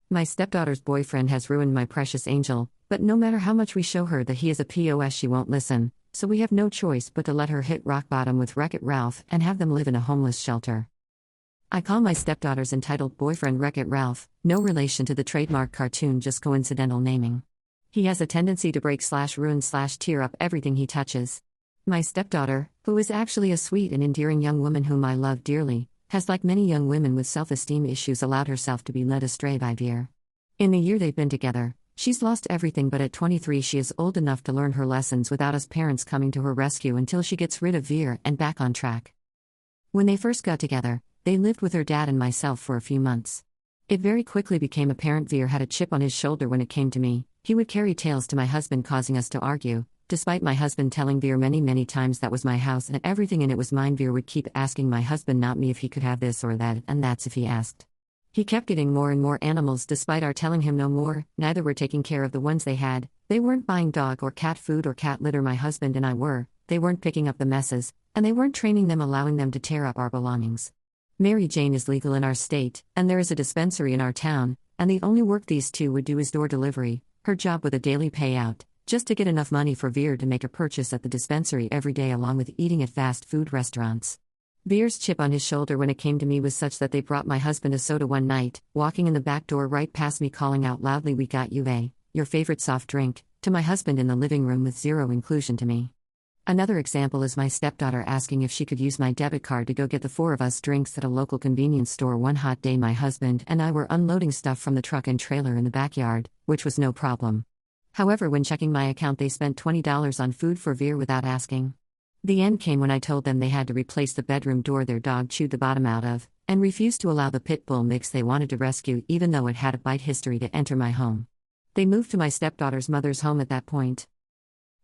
My stepdaughter's boyfriend has ruined my precious angel, but no matter how much we show her that he is a P.O.S, she won't listen, so we have no choice but to let her hit rock bottom with Wreck-It Ralph and have them live in a homeless shelter. I call my stepdaughter's entitled boyfriend Wreck-It Ralph, no relation to the trademark cartoon, just coincidental naming. He has a tendency to break/ruin/tear up everything he touches. My stepdaughter, who is actually a sweet and endearing young woman whom I love dearly, has, like many young women with self-esteem issues, allowed herself to be led astray by Veer. In the year they've been together, she's lost everything, but at 23 she is old enough to learn her lessons without us parents coming to her rescue until she gets rid of Veer and back on track. When they first got together, they lived with her dad and myself for a few months. It very quickly became apparent Veer had a chip on his shoulder when it came to me. He would carry tales to my husband, causing us to argue. Despite my husband telling Veer many times that was my house and everything in it was mine, Veer would keep asking my husband, not me, if he could have this or that, and that's if he asked. He kept getting more and more animals despite our telling him no more. Neither were taking care of the ones they had. They weren't buying dog or cat food or cat litter, my husband and I were. They weren't picking up the messes, and they weren't training them, allowing them to tear up our belongings. Mary Jane is legal in our state, and there is a dispensary in our town, and the only work these two would do is door delivery, her job with a daily payout, just to get enough money for Veer to make a purchase at the dispensary every day, along with eating at fast food restaurants. Veer's chip on his shoulder when it came to me was such that they brought my husband a soda one night, walking in the back door right past me, calling out loudly, "We got you your favorite soft drink," to my husband in the living room with zero inclusion to me. Another example is my stepdaughter asking if she could use my debit card to go get the four of us drinks at a local convenience store one hot day. My husband and I were unloading stuff from the truck and trailer in the backyard, which was no problem. However, when checking my account, they spent $20 on food for Veer without asking. The end came when I told them they had to replace the bedroom door their dog chewed the bottom out of, and refused to allow the pit bull mix they wanted to rescue, even though it had a bite history, to enter my home. They moved to my stepdaughter's mother's home at that point.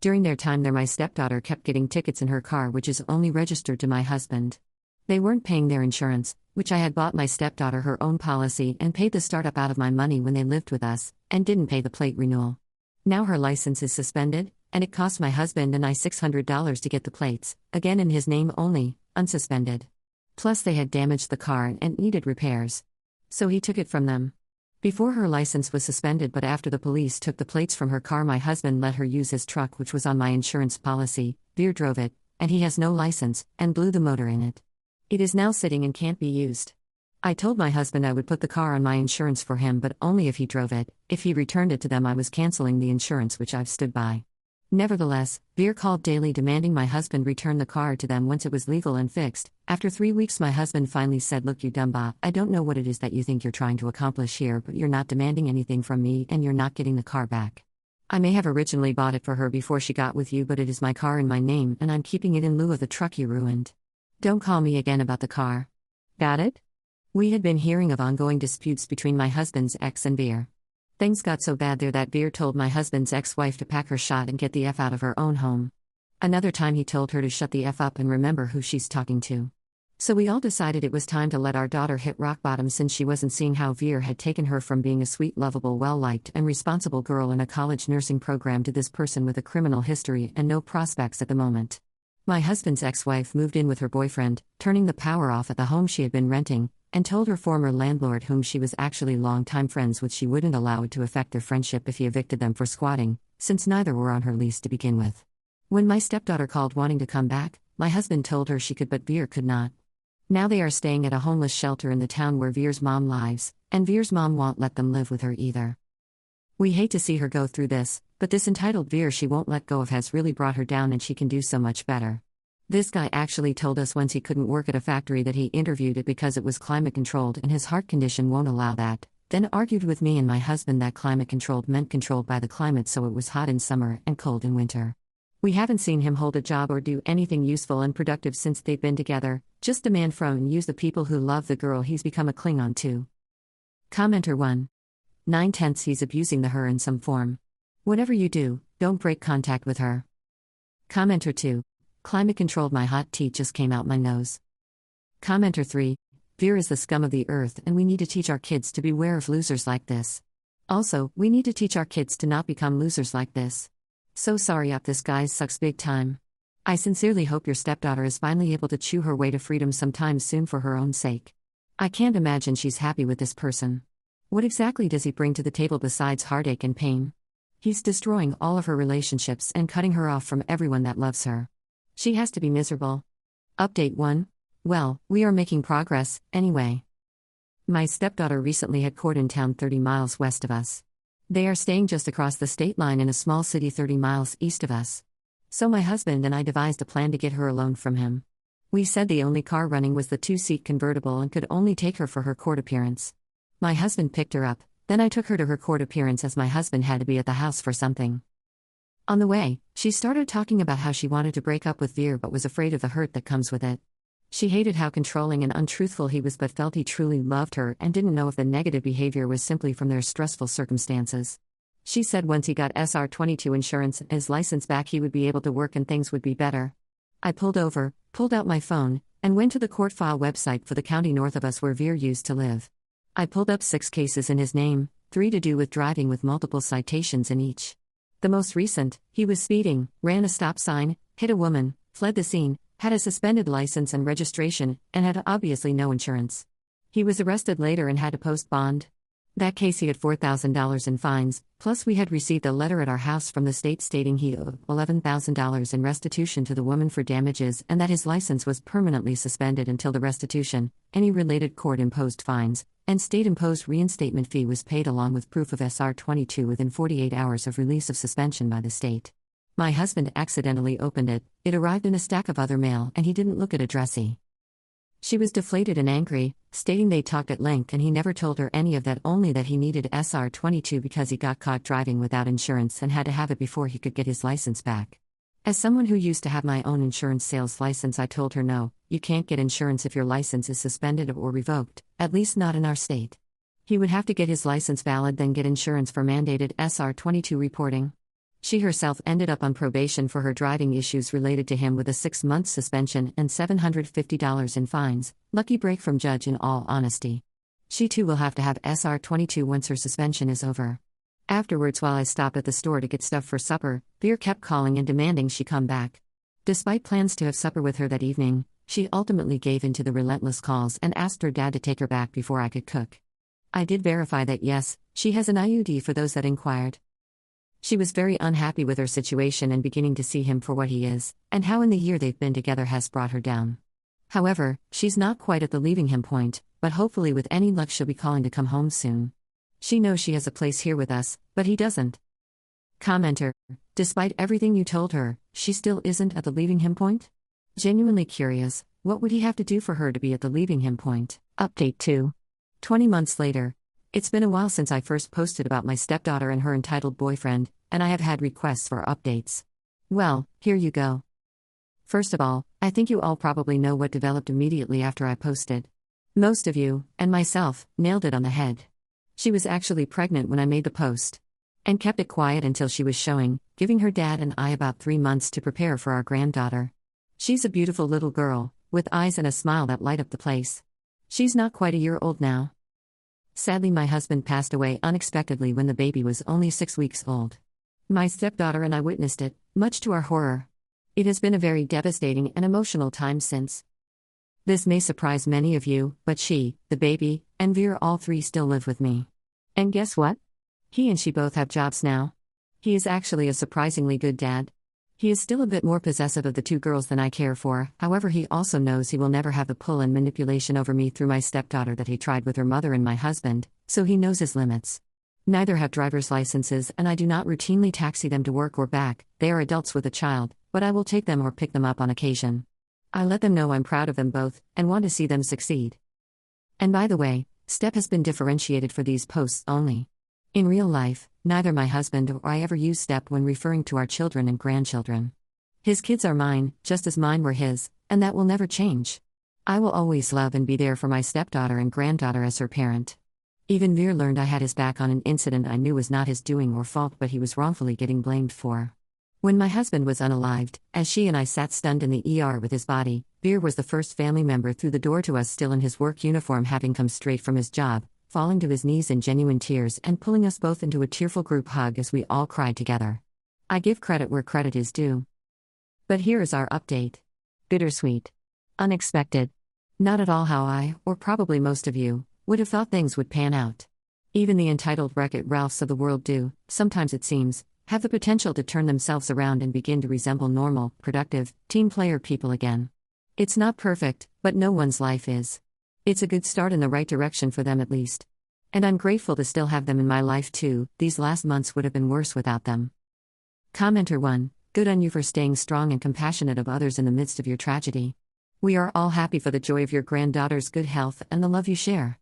During their time there, my stepdaughter kept getting tickets in her car, which is only registered to my husband. They weren't paying their insurance, which I had bought my stepdaughter her own policy and paid the startup out of my money when they lived with us, and didn't pay the plate renewal. Now her license is suspended, and it cost my husband and I $600 to get the plates, again in his name only, unsuspended. Plus they had damaged the car and needed repairs. So he took it from them. Before, her license was suspended, but after the police took the plates from her car, my husband let her use his truck, which was on my insurance policy. Veer drove it, and he has no license, and blew the motor in it. It is now sitting and can't be used. I told my husband I would put the car on my insurance for him, but only if he drove it. If he returned it to them, I was canceling the insurance, which I've stood by. Nevertheless, Veer called daily demanding my husband return the car to them once it was legal and fixed. After 3 weeks, my husband finally said, "Look, you dumba, I don't know what it is that you think you're trying to accomplish here, but you're not demanding anything from me and you're not getting the car back. I may have originally bought it for her before she got with you, but it is my car in my name and I'm keeping it in lieu of the truck you ruined. Don't call me again about the car. Got it?" We had been hearing of ongoing disputes between my husband's ex and Veer. Things got so bad there that Veer told my husband's ex-wife to pack her shot and get the F out of her own home. Another time he told her to shut the F up and remember who she's talking to. So we all decided it was time to let our daughter hit rock bottom, since she wasn't seeing how Veer had taken her from being a sweet, lovable, well-liked, and responsible girl in a college nursing program to this person with a criminal history and no prospects at the moment. My husband's ex-wife moved in with her boyfriend, turning the power off at the home she had been renting, and told her former landlord, whom she was actually longtime friends with, she wouldn't allow it to affect their friendship if he evicted them for squatting, since neither were on her lease to begin with. When my stepdaughter called wanting to come back, my husband told her she could, but Veer could not. Now they are staying at a homeless shelter in the town where Veer's mom lives, and Veer's mom won't let them live with her either. We hate to see her go through this, but this entitled Veer she won't let go of has really brought her down, and she can do so much better. This guy actually told us once he couldn't work at a factory that he interviewed at because it was climate controlled and his heart condition won't allow that, then argued with me and my husband that climate controlled meant controlled by the climate, so it was hot in summer and cold in winter. We haven't seen him hold a job or do anything useful and productive since they've been together, just demand from and use the people who love the girl he's become a Klingon to. Commenter 1. 9/10 he's abusing her in some form. Whatever you do, don't break contact with her. Commenter 2. Climate controlled, my hot tea just came out my nose. Commenter 3. Veer is the scum of the earth and we need to teach our kids to beware of losers like this. Also, we need to teach our kids to not become losers like this. So sorry up, this guy sucks big time. I sincerely hope your stepdaughter is finally able to chew her way to freedom sometime soon for her own sake. I can't imagine she's happy with this person. What exactly does he bring to the table besides heartache and pain? He's destroying all of her relationships and cutting her off from everyone that loves her. She has to be miserable. Update 1. Well, we are making progress, anyway. My stepdaughter recently had court in town 30 miles west of us. They are staying just across the state line in a small city 30 miles east of us. So my husband and I devised a plan to get her alone from him. We said the only car running was the 2-seat convertible and could only take her for her court appearance. My husband picked her up, then I took her to her court appearance as my husband had to be at the house for something. On the way, she started talking about how she wanted to break up with Veer but was afraid of the hurt that comes with it. She hated how controlling and untruthful he was but felt he truly loved her and didn't know if the negative behavior was simply from their stressful circumstances. She said once he got SR-22 insurance and his license back he would be able to work and things would be better. I pulled over, pulled out my phone, and went to the court file website for the county north of us where Veer used to live. I pulled up 6 cases in his name, 3 to do with driving with multiple citations in each. The most recent, he was speeding, ran a stop sign, hit a woman, fled the scene, had a suspended license and registration, and had obviously no insurance. He was arrested later and had to post bond. That case he had $4,000 in fines, plus we had received a letter at our house from the state stating he owed $11,000 in restitution to the woman for damages and that his license was permanently suspended until the restitution, any related court-imposed fines, and state-imposed reinstatement fee was paid along with proof of SR-22 within 48 hours of release of suspension by the state. My husband accidentally opened it, it arrived in a stack of other mail and he didn't look at addressee. She was deflated and angry, stating they talked at length and he never told her any of that, only that he needed SR-22 because he got caught driving without insurance and had to have it before he could get his license back. As someone who used to have my own insurance sales license, I told her no, you can't get insurance if your license is suspended or revoked, at least not in our state. He would have to get his license valid then get insurance for mandated SR-22 reporting. She herself ended up on probation for her driving issues related to him with a 6-month suspension and $750 in fines, lucky break from judge in all honesty. She too will have to have SR-22 once her suspension is over. Afterwards, while I stopped at the store to get stuff for supper, Veer kept calling and demanding she come back. Despite plans to have supper with her that evening, she ultimately gave in to the relentless calls and asked her dad to take her back before I could cook. I did verify that yes, she has an IUD for those that inquired. She was very unhappy with her situation and beginning to see him for what he is, and how in the year they've been together has brought her down. However, she's not quite at the leaving him point, but hopefully with any luck she'll be calling to come home soon. She knows she has a place here with us, but he doesn't. Commenter: despite everything you told her, she still isn't at the leaving him point? Genuinely curious, what would he have to do for her to be at the leaving him point? Update 2. 20 months later. It's been a while since I first posted about my stepdaughter and her entitled boyfriend, and I have had requests for updates. Well, here you go. First of all, I think you all probably know what developed immediately after I posted. Most of you, and myself, nailed it on the head. She was actually pregnant when I made the post. And kept it quiet until she was showing, giving her dad and I about 3 months to prepare for our granddaughter. She's a beautiful little girl, with eyes and a smile that light up the place. She's not quite a year old now. Sadly, my husband passed away unexpectedly when the baby was only 6 weeks old. My stepdaughter and I witnessed it, much to our horror. It has been a very devastating and emotional time since. This may surprise many of you, but she, the baby, and Veer all 3 still live with me. And guess what? He and she both have jobs now. He is actually a surprisingly good dad. He is still a bit more possessive of the 2 girls than I care for, however he also knows he will never have the pull and manipulation over me through my stepdaughter that he tried with her mother and my husband, so he knows his limits. Neither have driver's licenses and I do not routinely taxi them to work or back, they are adults with a child, but I will take them or pick them up on occasion. I let them know I'm proud of them both, and want to see them succeed. And by the way, Step has been differentiated for these posts only. In real life, neither my husband or I ever use Step when referring to our children and grandchildren. His kids are mine, just as mine were his, and that will never change. I will always love and be there for my stepdaughter and granddaughter as her parent. Even Veer learned I had his back on an incident I knew was not his doing or fault but he was wrongfully getting blamed for. When my husband was unalived, as she and I sat stunned in the ER with his body, Veer was the first family member through the door to us still in his work uniform having come straight from his job, falling to his knees in genuine tears and pulling us both into a tearful group hug as we all cried together. I give credit where credit is due. But here is our update. Bittersweet. Unexpected. Not at all how I, or probably most of you, would have thought things would pan out. Even the entitled Wreck-It Ralphs of the world do, sometimes it seems, have the potential to turn themselves around and begin to resemble normal, productive, team player people again. It's not perfect, but no one's life is. It's a good start in the right direction for them at least. And I'm grateful to still have them in my life too. These last months would have been worse without them. Commenter 1, good on you for staying strong and compassionate of others in the midst of your tragedy. We are all happy for the joy of your granddaughter's good health and the love you share.